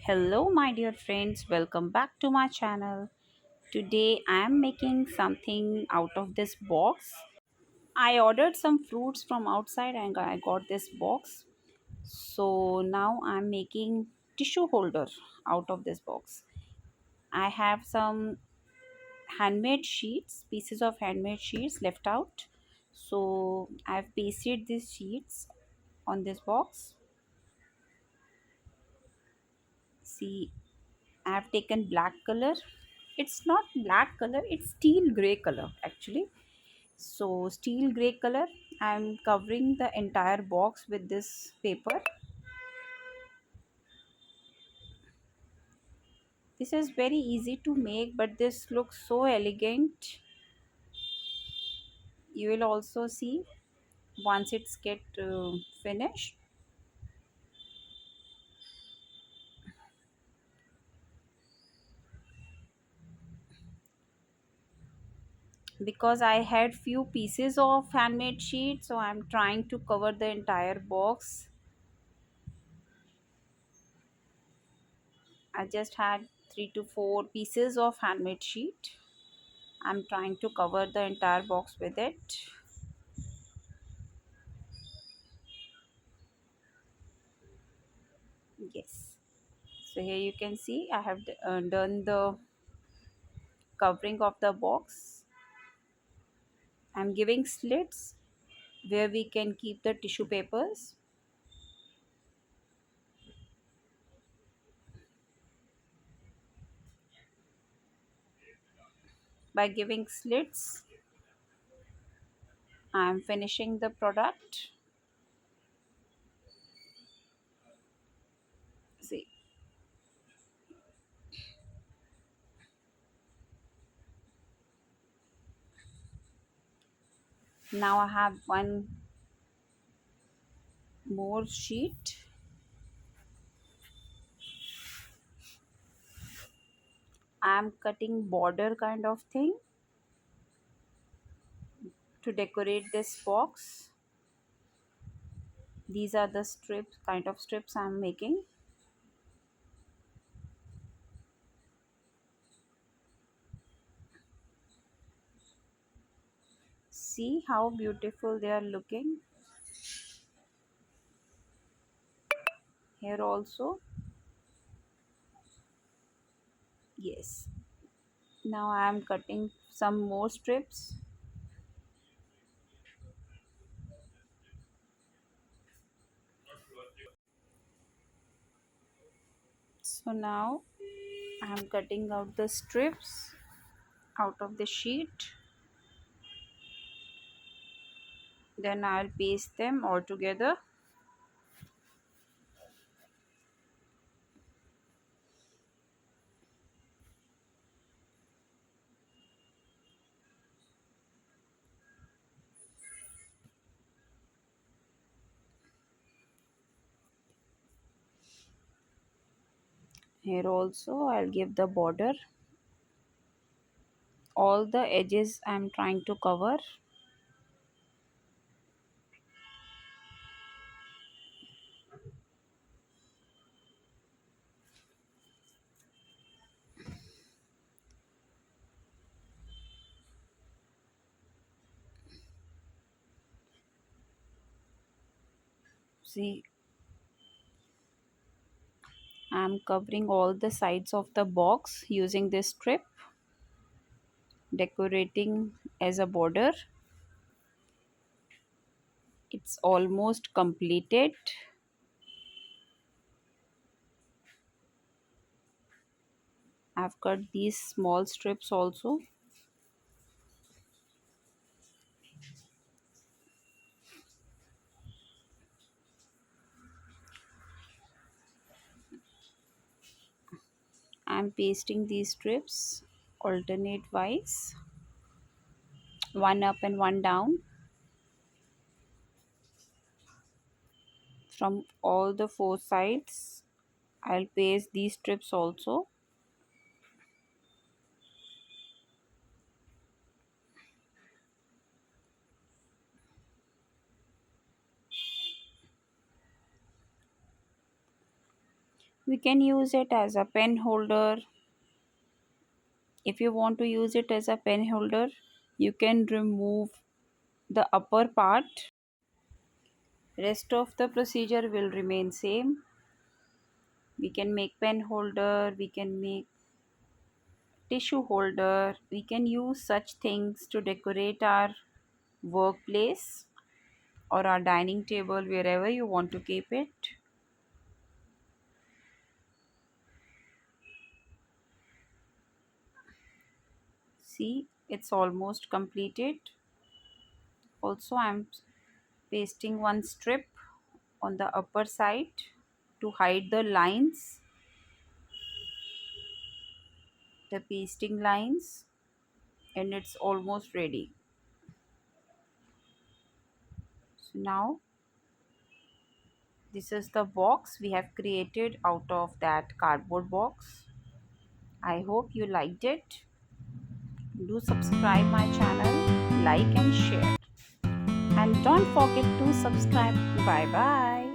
Hello, my dear friends, welcome back to my channel. Today I am making something out of this box. I ordered some fruits from outside and I got this box. So now I'm making tissue holder out of this box. I have some handmade sheets, pieces of handmade sheets left out. So I've pasted these sheets on this box. See, I have taken black color. It's not black color, it's steel gray color actually. So steel gray color, I'm covering the entire box with this paper. This is very easy to make, but this looks so elegant. You will also see once it's get finished. Because I had few pieces of handmade sheet, so I'm trying to cover the entire box. I just had 3 to 4 pieces of handmade sheet. I'm trying to cover the entire box with it. Yes. So here you can see I have done the covering of the box. I'm giving slits where we can keep the tissue papers. By giving slits, I'm finishing the product. See, now I have one more sheet. I'm cutting border kind of thing to decorate this box. These are the strips, kind of strips I'm making. See how beautiful they are looking. Here also. Yes. Now I am cutting some more strips. So now I am cutting out the strips out of the sheet. Then I'll paste them all together. Here also I'll give the border. All the edges I'm trying to cover. See, I'm covering all the sides of the box using this strip, decorating as a border. It's almost completed. I've cut these small strips also. I'm pasting these strips alternate wise, one up and one down, from all the 4 sides. I'll paste these strips also. We can use it as a pen holder. If you want to use it as a pen holder, you can remove the upper part. Rest of the procedure will remain same. We can make pen holder, we can make tissue holder, we can use such things to decorate our workplace or our dining table wherever you want to keep it. See, it's almost completed. Also, I'm pasting one strip on the upper side to hide the lines, the pasting lines, and it's almost ready. So now this is the box we have created out of that cardboard box. I hope you liked it. Do subscribe my channel, like and share. And don't forget to subscribe. Bye bye.